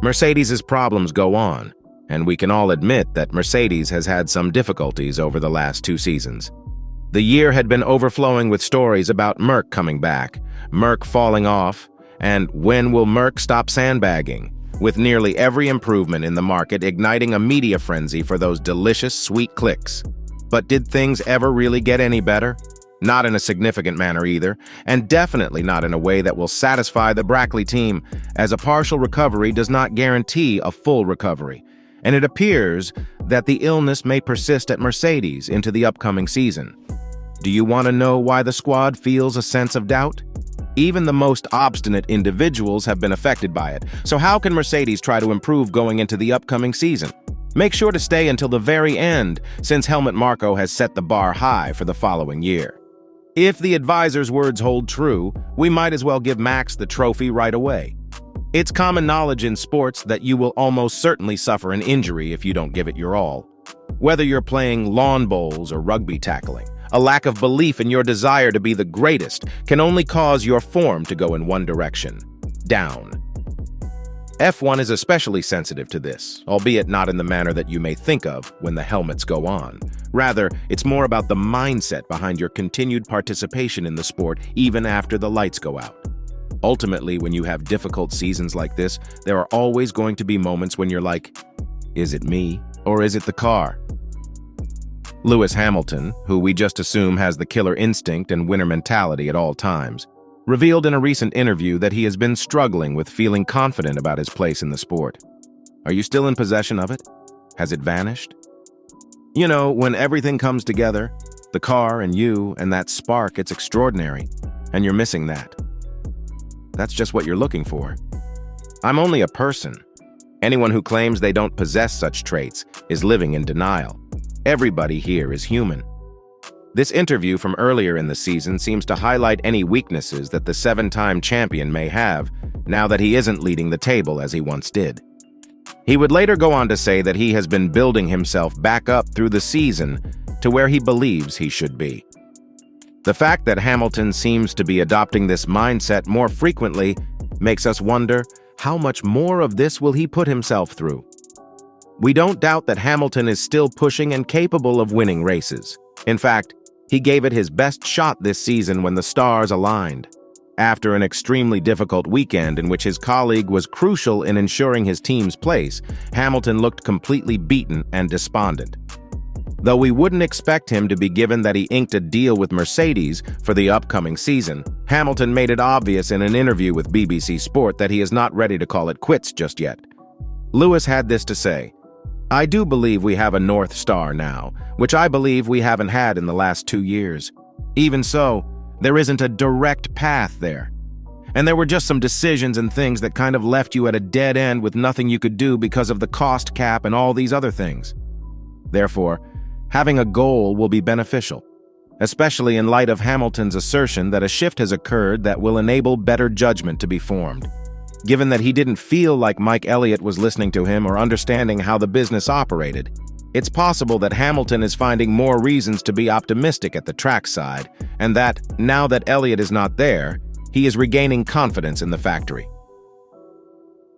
Mercedes's problems go on, and we can all admit that Mercedes has had some difficulties over the last 2 seasons. The year had been overflowing with stories about Merc coming back, Merc falling off, and when will Merc stop sandbagging, with nearly every improvement in the market igniting a media frenzy for those delicious, sweet clicks. But did things ever really get any better? Not in a significant manner either, and definitely not in a way that will satisfy the Brackley team, as a partial recovery does not guarantee a full recovery, and it appears that the illness may persist at Mercedes into the upcoming season. Do you want to know why the squad feels a sense of doubt? Even the most obstinate individuals have been affected by it, so how can Mercedes try to improve going into the upcoming season? Make sure to stay until the very end, since Helmut Marko has set the bar high for the following year. If the advisor's words hold true, we might as well give Max the trophy right away. It's common knowledge in sports that you will almost certainly suffer an injury if you don't give it your all. Whether you're playing lawn bowls or rugby tackling, a lack of belief in your desire to be the greatest can only cause your form to go in one direction, down. F1 is especially sensitive to this, albeit not in the manner that you may think of when the helmets go on. Rather, it's more about the mindset behind your continued participation in the sport even after the lights go out. Ultimately, when you have difficult seasons like this, there are always going to be moments when you're like, is it me or is it the car? Lewis Hamilton, who we just assume has the killer instinct and winner mentality at all times, revealed in a recent interview that he has been struggling with feeling confident about his place in the sport. Are you still in possession of it? Has it vanished? You know, when everything comes together, the car and you and that spark, it's extraordinary, and you're missing that. That's just what you're looking for. I'm only a person. Anyone who claims they don't possess such traits is living in denial. Everybody here is human. This interview from earlier in the season seems to highlight any weaknesses that the 7-time champion may have now that he isn't leading the table as he once did. He would later go on to say that he has been building himself back up through the season to where he believes he should be. The fact that Hamilton seems to be adopting this mindset more frequently makes us wonder, how much more of this will he put himself through? We don't doubt that Hamilton is still pushing and capable of winning races. In fact, he gave it his best shot this season when the stars aligned. After an extremely difficult weekend in which his colleague was crucial in ensuring his team's place, Hamilton looked completely beaten and despondent. Though we wouldn't expect him to be given that he inked a deal with Mercedes for the upcoming season, Hamilton made it obvious in an interview with BBC Sport that he is not ready to call it quits just yet. Lewis had this to say, "I do believe we have a North Star now, which I believe we haven't had in the last 2 years. Even so, there isn't a direct path there. And there were just some decisions and things that kind of left you at a dead end with nothing you could do because of the cost cap and all these other things. Therefore, having a goal will be beneficial, especially in light of Hamilton's assertion that a shift has occurred that will enable better judgment to be formed. Given that he didn't feel like Mike Elliott was listening to him or understanding how the business operated, it's possible that Hamilton is finding more reasons to be optimistic at the trackside, and that, now that Elliott is not there, he is regaining confidence in the factory.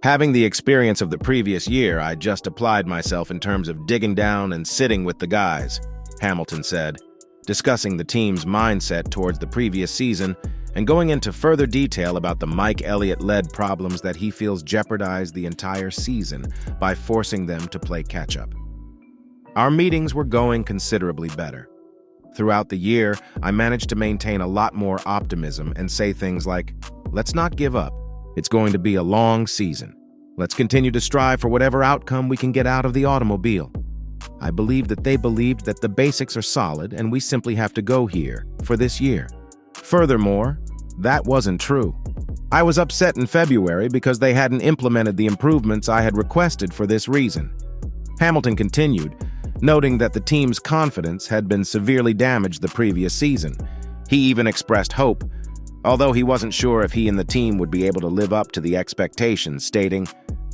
Having the experience of the previous year, I just applied myself in terms of digging down and sitting with the guys," Hamilton said, discussing the team's mindset towards the previous season and going into further detail about the Mike Elliott-led problems that he feels jeopardized the entire season by forcing them to play catch-up. Our meetings were going considerably better. Throughout the year, I managed to maintain a lot more optimism and say things like, "Let's not give up. It's going to be a long season. Let's continue to strive for whatever outcome we can get out of the automobile." I believe that they believed that the basics are solid and we simply have to go here for this year. Furthermore, that wasn't true. I was upset in February because they hadn't implemented the improvements I had requested for this reason. Hamilton continued, noting that the team's confidence had been severely damaged the previous season. He even expressed hope, although he wasn't sure if he and the team would be able to live up to the expectations, stating,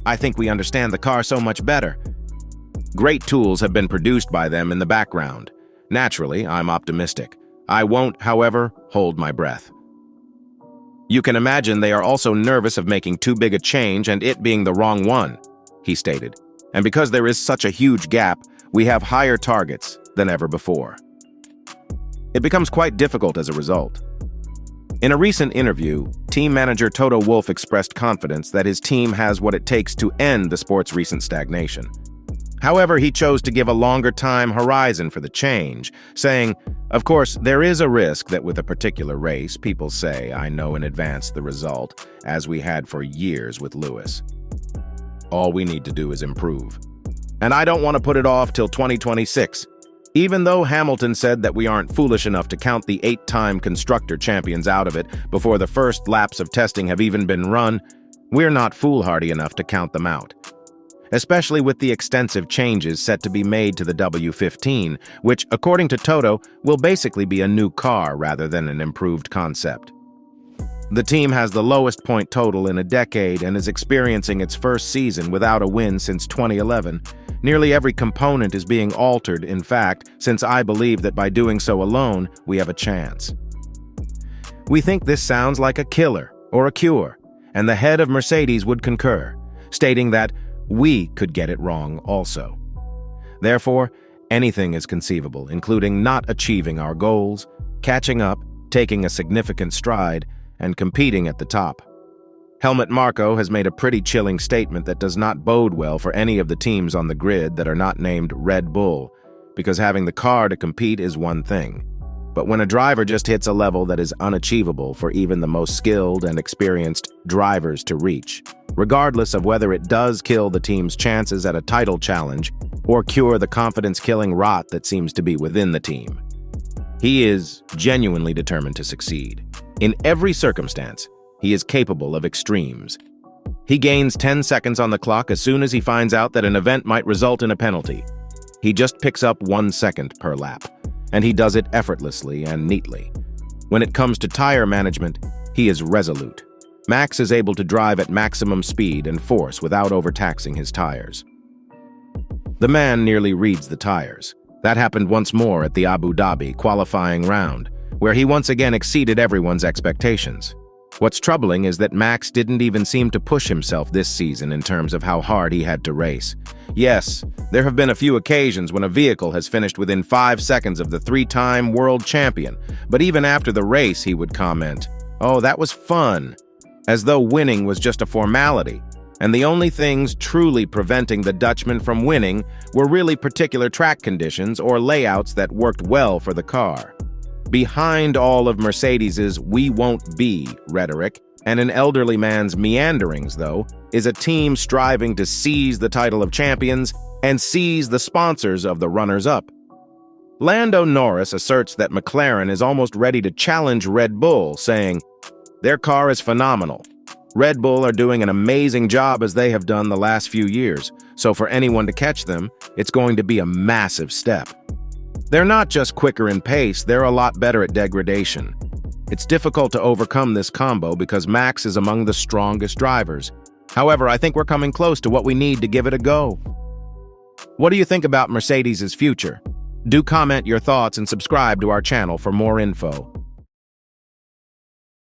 "I think we understand the car so much better." Great tools have been produced by them in the background. Naturally, I'm optimistic. I won't, however, hold my breath. You can imagine they are also nervous of making too big a change and it being the wrong one, he stated. And because there is such a huge gap, we have higher targets than ever before. It becomes quite difficult as a result. In a recent interview, team manager Toto Wolff expressed confidence that his team has what it takes to end the sport's recent stagnation. However, he chose to give a longer time horizon for the change, saying, "Of course, there is a risk that with a particular race, people say, I know in advance the result, as we had for years with Lewis. All we need to do is improve. And I don't want to put it off till 2026. Even though Hamilton said that we aren't foolish enough to count the 8-time constructor champions out of it before the first laps of testing have even been run, we're not foolhardy enough to count them out. Especially with the extensive changes set to be made to the W15, which, according to Toto, will basically be a new car rather than an improved concept. The team has the lowest point total in a decade and is experiencing its first season without a win since 2011. Nearly every component is being altered, in fact, since I believe that by doing so alone, we have a chance. We think this sounds like a killer or a cure, and the head of Mercedes would concur, stating that we could get it wrong also. Therefore, anything is conceivable, including not achieving our goals, catching up, taking a significant stride, and competing at the top. Helmut Marko has made a pretty chilling statement that does not bode well for any of the teams on the grid that are not named Red Bull, because having the car to compete is one thing. But when a driver just hits a level that is unachievable for even the most skilled and experienced drivers to reach, regardless of whether it does kill the team's chances at a title challenge or cure the confidence-killing rot that seems to be within the team. He is genuinely determined to succeed. In every circumstance, he is capable of extremes. He gains 10 seconds on the clock as soon as he finds out that an event might result in a penalty. He just picks up 1 second per lap, and he does it effortlessly and neatly. When it comes to tire management, he is resolute. Max is able to drive at maximum speed and force without overtaxing his tires. The man nearly reads the tires. That happened once more at the Abu Dhabi qualifying round, where he once again exceeded everyone's expectations. What's troubling is that Max didn't even seem to push himself this season in terms of how hard he had to race. Yes, there have been a few occasions when a vehicle has finished within 5 seconds of the 3-time world champion, but even after the race he would comment, "Oh, that was fun," as though winning was just a formality, and the only things truly preventing the Dutchman from winning were really particular track conditions or layouts that worked well for the car. Behind all of Mercedes's "we won't be" rhetoric and an elderly man's meanderings, though, is a team striving to seize the title of champions and seize the sponsors of the runners-up. Lando Norris asserts that McLaren is almost ready to challenge Red Bull, saying, "Their car is phenomenal. Red Bull are doing an amazing job as they have done the last few years, so for anyone to catch them, it's going to be a massive step. They're not just quicker in pace, they're a lot better at degradation. It's difficult to overcome this combo because Max is among the strongest drivers. However, I think we're coming close to what we need to give it a go." What do you think about Mercedes' future? Do comment your thoughts and subscribe to our channel for more info.